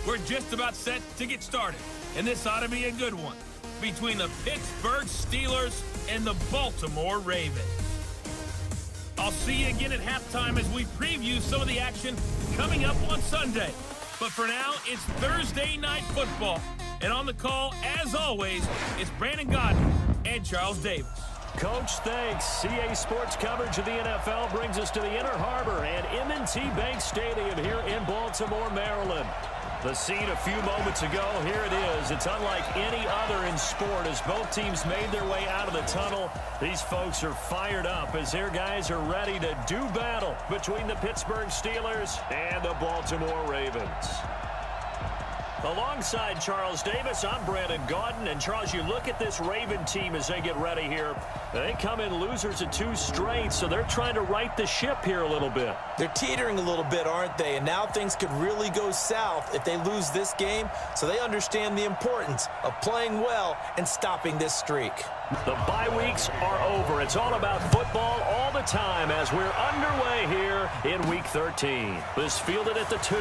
We're just about set to get started, and this ought to be a good one between the Pittsburgh Steelers and the Baltimore Ravens. I'll see you again at halftime as we preview some of the action coming up on Sunday. But for now, it's Thursday Night Football. And on the call, as always, it's Brandon Godden and Charles Davis. Coach, thanks. CA Sports coverage of the NFL brings us to the Inner Harbor and M&T Bank Stadium here in Baltimore, Maryland. The scene a few moments ago, here it is. It's unlike any other in sport as both teams made their way out of the tunnel. These folks are fired up as their guys are ready to do battle between the Pittsburgh Steelers and the Baltimore Ravens. Alongside Charles Davis, I'm Brandon Godden. And Charles, you look at this Raven team as they get ready here. They come in losers of 2 straight, so they're trying to right the ship here a little bit. They're teetering a little bit, aren't they? And now things could really go south if they lose this game. So they understand the importance of playing well and stopping this streak. The bye weeks are over. It's all about football all the time as we're underway here in Week 13. This fielded at the 2.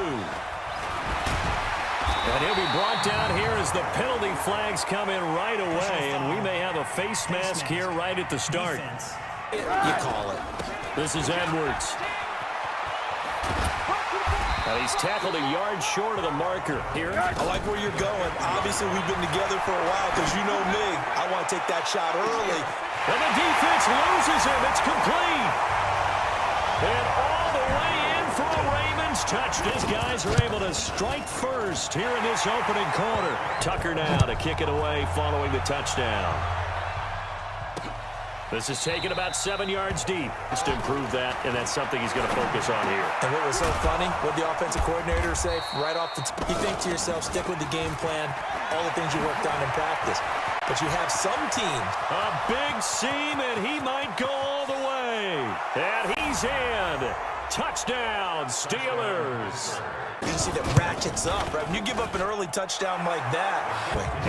And he'll be brought down here as the penalty flags come in right away. And we may have a face mask here right at the start. You call it. This is Edwards. Now he's tackled a yard short of the marker here. I like where you're going. Obviously, we've been together for a while because you know me. I want to take that shot early. And the defense loses him. It's complete. And all the way in for a Ravens touch. These guys are able to strike first here in this opening quarter. Tucker now to kick it away following the touchdown. This is taken about 7 yards deep. Just to improve that, and that's something he's going to focus on here. And what was so funny, what the offensive coordinator say right off the you think to yourself, stick with the game plan, all the things you worked on in practice. But you have some teams. A big seam, and he might go all the way. And he's in. Touchdown, Steelers. You can see that ratchets up, right? When you give up an early touchdown like that.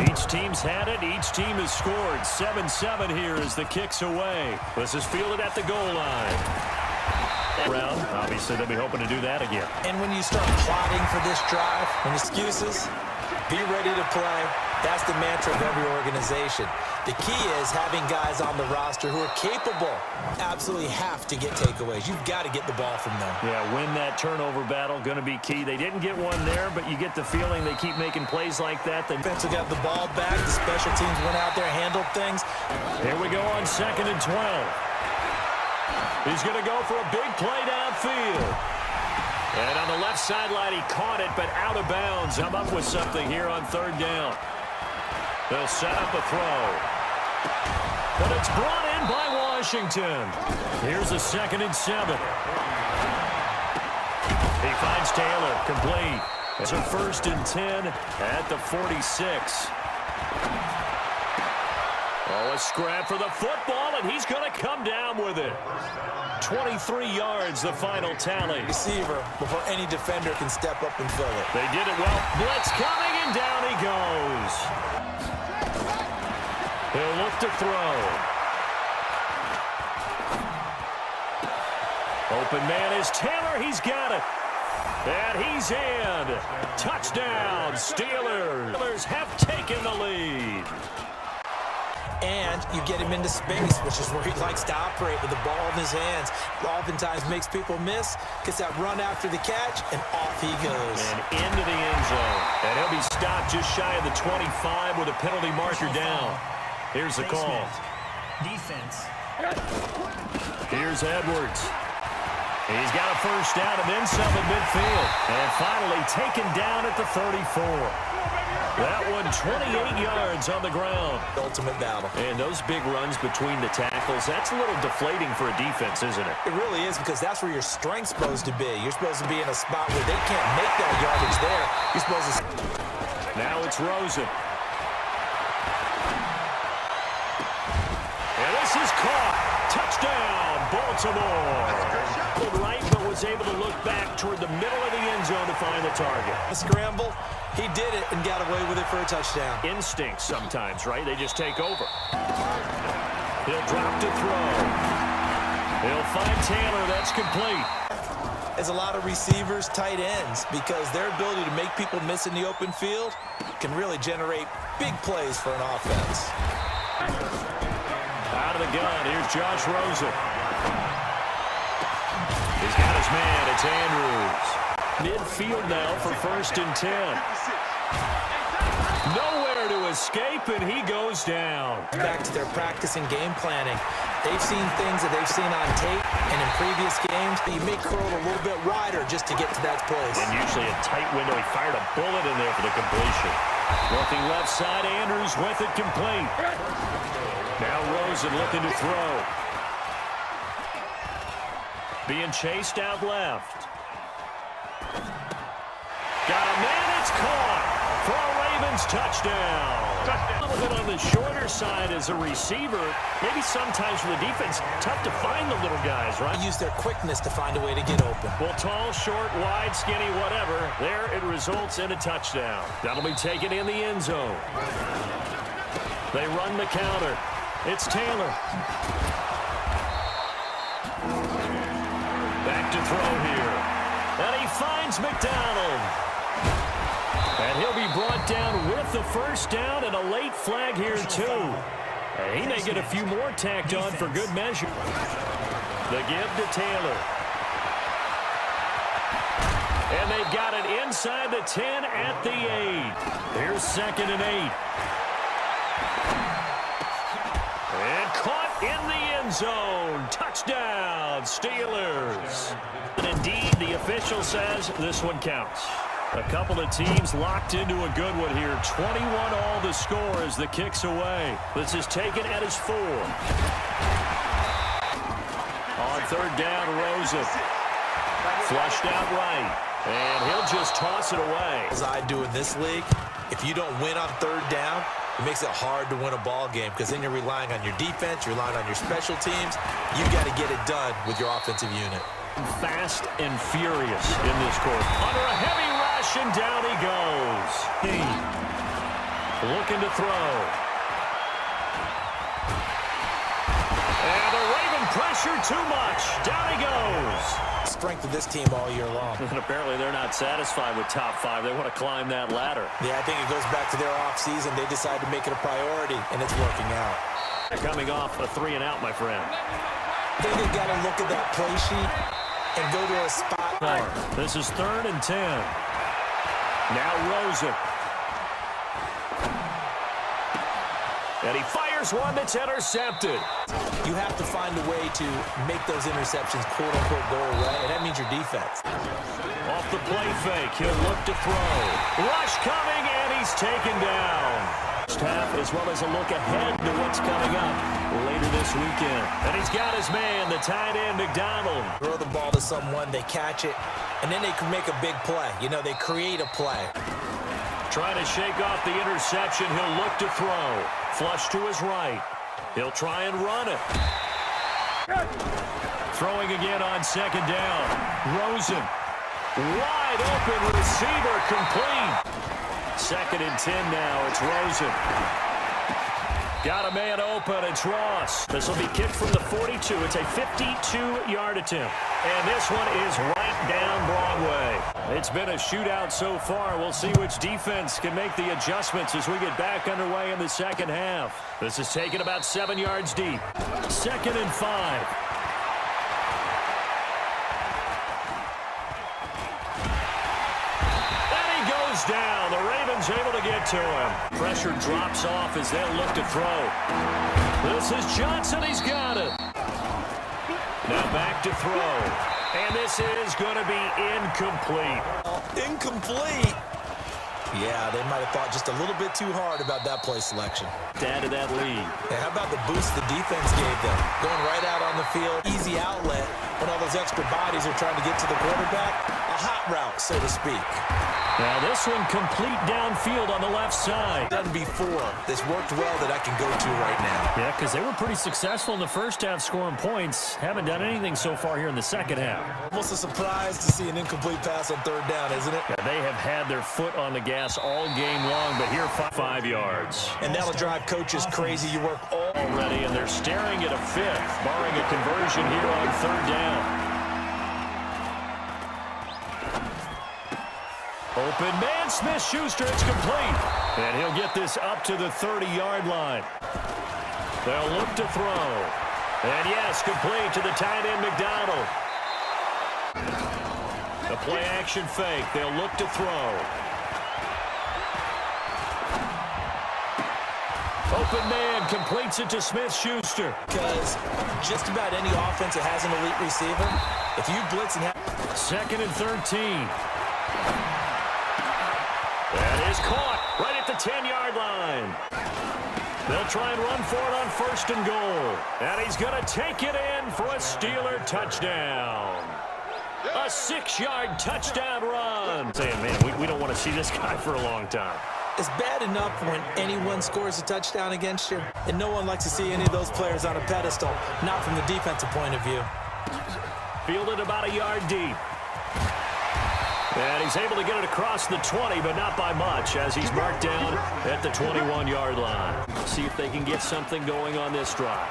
Each team's had it. Each team has scored. 7-7 here as the kick's away. This is fielded at the goal line. Round. Obviously, they'll be hoping to do that again. And when you start plotting for this drive, and excuses, be ready to play. That's the mantra of every organization. The key is having guys on the roster who are capable. Absolutely have to get takeaways. You've got to get the ball from them. Yeah, win that turnover battle, going to be key. They didn't get one there, but you get the feeling they keep making plays like that. The defense got the ball back. The special teams went out there, handled things. Here we go on 2nd and 12. He's going to go for a big play downfield. And on the left sideline, he caught it, but out of bounds. I'm up with something here on 3rd down. They'll set up a throw. But it's brought in by Washington. Here's a 2nd and 7. He finds Taylor, complete. It's a 1st and 10 at the 46. Oh, a scrap for the football, and he's going to come down with it. 23 yards, the final tally. Receiver before any defender can step up and fill it. They did it well. Blitz coming, and down he goes. He'll look to throw. Open man is Taylor. He's got it. And he's in. Touchdown, Steelers. Steelers have taken the lead. And you get him into space, which is where he likes to operate with the ball in his hands. Oftentimes makes people miss, gets that run after the catch, and off he goes. And into the end zone. And he'll be stopped just shy of the 25 with a penalty marker down. Here's the call. Defense. Here's Edwards. He's got a 1st down and then some at midfield. And finally taken down at the 34. That one 28 yards on the ground. Ultimate battle. And those big runs between the tackles, that's a little deflating for a defense, isn't it? It really is, because that's where your strength's supposed to be. You're supposed to be in a spot where they can't make that yardage there. You're supposed to... Now it's Rosen. And this is caught. Touchdown, Baltimore. Right, but was able to look back toward the middle of the end zone to find the target. The scramble. He did it and got away with it for a touchdown. Instincts sometimes, right? They just take over. He'll drop to throw. He'll find Taylor. That's complete. is a lot of receivers, tight ends, because their ability to make people miss in the open field can really generate big plays for an offense. Out of the gun, here's Josh Rosen. He's got his man, it's Andrews. Midfield now for 1st and 10. Nowhere to escape, and he goes down. Back to their practice and game planning. They've seen things that they've seen on tape and in previous games. You may curl it a little bit wider just to get to that place. And usually a tight window. He fired a bullet in there for the completion. Looking left side, Andrews with it complete. Now Rosen looking to throw. Being chased out left. Got a man, it's caught for a Ravens touchdown. A little bit on the shorter side as a receiver. Maybe sometimes for the defense, tough to find the little guys, right? Use their quickness to find a way to get open. Well, tall, short, wide, skinny, whatever. There it results in a touchdown. That'll be taken in the end zone. They run the counter. It's Taylor. Back to throw here. And he finds McDonald. And he'll be brought down with the first down and a late flag here, too. And he may get a few more tacked on for good measure. The give to Taylor. And they've got it inside the 10 at the 8. Here's 2nd and 8. And caught in the end zone. Touchdown, Steelers. And indeed, the official says this one counts. A couple of teams locked into a good one here. 21 all the score as the kick's away. This is taken at his 4. On 3rd down, Rosen. Flushed out right. And he'll just toss it away. As I do in this league, if you don't win on 3rd down, it makes it hard to win a ball game because then you're relying on your defense, you're relying on your special teams. You've got to get it done with your offensive unit. Fast and furious in this court. Under a heavy rush, and down he goes. Looking to throw. And the Raven pressure too much. Down he goes. Strength of this team all year long. And apparently they're not satisfied with top 5. They want to climb that ladder. Yeah, I think it goes back to their offseason. They decided to make it a priority, and it's working out. Coming off a 3 and out, my friend. I think they've got to look at that play sheet and go to a spot. This is 3rd and 10. Now Rosen. And he fires one that's intercepted. You have to find a way to make those interceptions quote-unquote go away, and that means your defense. Off the play fake, he'll look to throw. Rush coming, and he's taken down. First half, as well as a look ahead to what's coming up later this weekend. And he's got his man, the tight end, McDonald. Throw the ball to someone, they catch it, and then they can make a big play. You know, they create a play. Trying to shake off the interception, he'll look to throw. Flush to his right. He'll try and run it. Throwing again on 2nd down. Rosen. Wide open receiver, complete. 2nd and 10 now. It's Rosen. Got a man open. It's Ross. This will be kicked from the 42. It's a 52-yard attempt. And this one is right down Broadway. It's been a shootout so far. We'll see which defense can make the adjustments as we get back underway in the 2nd half. This is taken about 7 yards deep. 2nd and 5. Down. The Ravens able to get to him. Pressure drops off as they'll look to throw. This is Johnson. He's got it. Now back to throw. And this is going to be incomplete. Incomplete. Yeah, they might have thought just a little bit too hard about that play selection. Add to that lead. And how about the boost the defense gave them? Going right out on the field, easy outlet when all those extra bodies are trying to get to the quarterback. A hot route, so to speak. Now this one complete downfield on the left side. Done before. This worked well that I can go to right now. Yeah, because they were pretty successful in the first half scoring points. Haven't done anything so far here in the 2nd half. Almost a surprise to see an incomplete pass on 3rd down, isn't it? Yeah, they have had their foot on the gas all game long, but here 5 yards. And that'll drive coaches crazy. You work all already, and they're staring at a 5th, barring a conversion here on 3rd down. Open man, Smith-Schuster, it's complete. And he'll get this up to the 30-yard line. They'll look to throw. And yes, complete to the tight end, McDonald. The play action fake. They'll look to throw. Open man completes it to Smith-Schuster. Because just about any offense that has an elite receiver, if you blitz and have... 2nd and 13. That is caught right at the 10-yard line. They'll try and run for it on 1st and goal. And he's going to take it in for a Steeler touchdown. A 6-yard touchdown run. Saying, man, we don't want to see this guy for a long time. It's bad enough when anyone scores a touchdown against you, and no one likes to see any of those players on a pedestal, not from the defensive point of view. Fielded about a yard deep. And he's able to get it across the 20, but not by much, as he's marked down at the 21-yard line. See if they can get something going on this drive.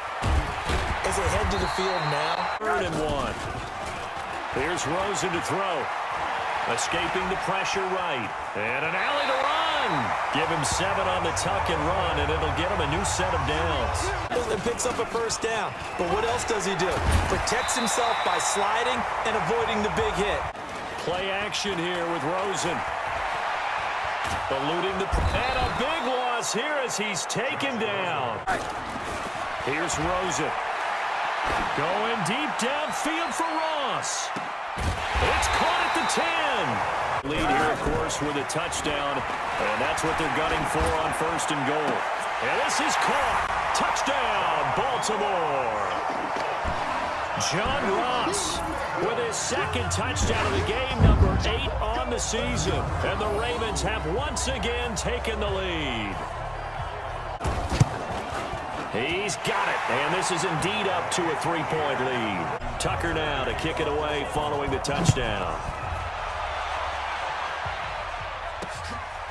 As they head to the field now. 3rd and 1. Here's Rosen to throw. Escaping the pressure right. And an alley to run. Give him 7 on the tuck and run, and it'll get him a new set of downs. And picks up a 1st down. But what else does he do? Protects himself by sliding and avoiding the big hit. Play action here with Rosen. Eluding the... And a big loss here as he's taken down. Here's Rosen. Going deep downfield for Ross. It's caught at the 10. Lead here, of course, with a touchdown. And that's what they're gunning for on 1st and goal. And this is caught. Touchdown, Baltimore. John Ross with his 2nd touchdown of the game, number 8 on the season. And the Ravens have once again taken the lead. He's got it, and this is indeed up to a 3-point lead. Tucker now to kick it away following the touchdown.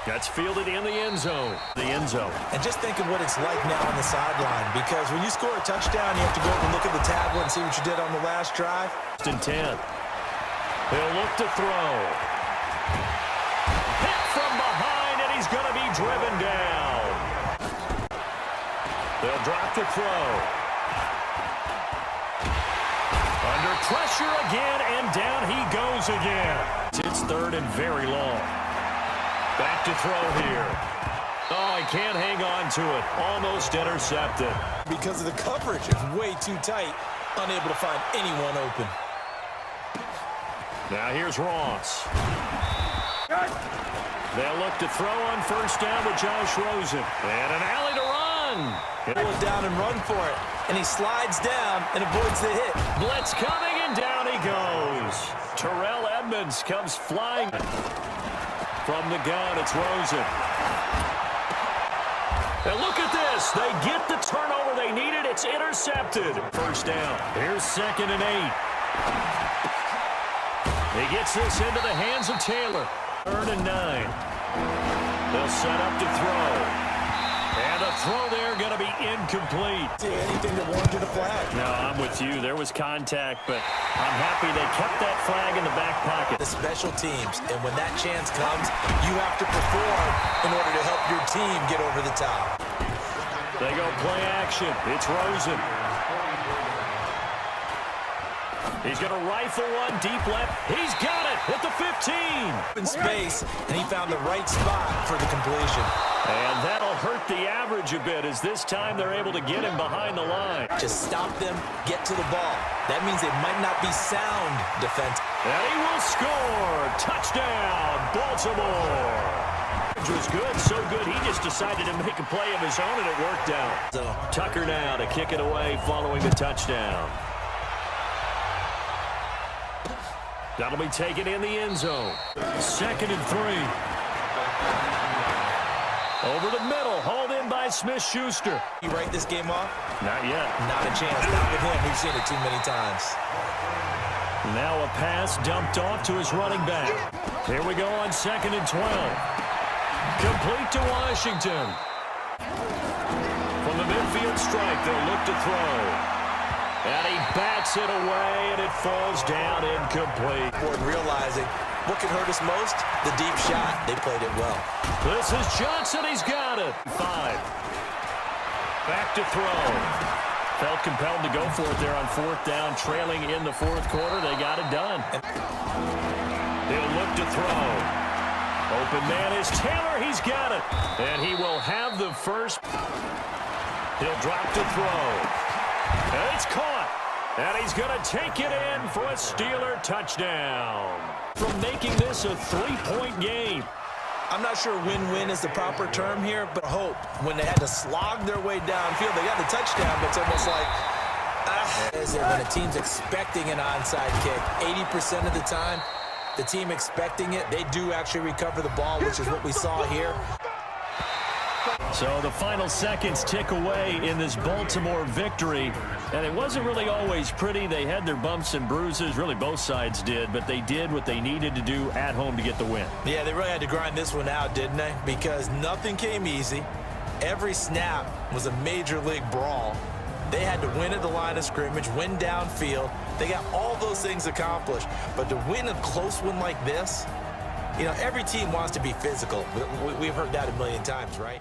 That's fielded in the end zone. And just think of what it's like now on the sideline, because when you score a touchdown, you have to go up and look at the tablet and see what you did on the last drive. 10. He'll look to throw. Hit from behind, and he's going to be driven down. They'll drop the throw. Under pressure again, and down he goes again. It's 3rd and very long. Back to throw here. Oh, he can't hang on to it. Almost intercepted. Because of the coverage is way too tight. Unable to find anyone open. Now here's Ross. They'll look to throw on 1st down with Josh Rosen. And an alley to run. Pull it down and run for it. And he slides down and avoids the hit. Blitz coming, and down he goes. Terrell Edmonds comes flying. From the gun, it's Rosen. And look at this. They get the turnover they needed. It's intercepted. 1st down. Here's 2nd and 8. He gets this into the hands of Taylor. 3rd and 9. They'll set up to throw. And the throw there going to be incomplete. See anything that warranted a flag? No, I'm with you. There was contact, but I'm happy they kept that flag in the back pocket. The special teams, and when that chance comes, you have to perform in order to help your team get over the top. They go play action. It's Rosen. He's going to rifle one deep left. He's got it at the 15. In space, and he found the right spot for the completion. And that'll hurt the average a bit, as this time they're able to get him behind the line. Just stop them, get to the ball. That means they might not be sound defense. And he will score. Touchdown, Baltimore. It was good, so good, he just decided to make a play of his own, and it worked out. So Tucker now to kick it away following the touchdown. That'll be taken in the end zone. 2nd and 3. Over the middle, hauled in by Smith-Schuster. You write this game off? Not yet. Not a chance. Not with him. We've seen it too many times. Now a pass dumped off to his running back. Here we go on 2nd and 12. Complete to Washington. From the midfield stripe, they'll look to throw. And he bats it away, and it falls down incomplete. Realizing What can hurt us most? The deep shot. They played it well. This is Johnson. He's got it. 5. Back to throw. Felt compelled to go for it there on 4th down, trailing in the 4th quarter. They got it done. He'll look to throw. Open man is Taylor. He's got it. And he will have the first. He'll drop to throw. And it's caught. And he's going to take it in for a Steeler touchdown. From making this a 3-point game. I'm not sure win-win is the proper term here, but hope when they had to slog their way downfield, they got the touchdown, but it's almost like, when a team's expecting an onside kick, 80% of the time, the team expecting it, they do actually recover the ball, which is what we saw here. So the final seconds tick away in this Baltimore victory. And it wasn't really always pretty. They had their bumps and bruises. Really, both sides did. But they did what they needed to do at home to get the win. Yeah, they really had to grind this one out, didn't they? Because nothing came easy. Every snap was a major league brawl. They had to win at the line of scrimmage, win downfield. They got all those things accomplished. But to win a close one like this, you know, every team wants to be physical. We've heard that a million times, right?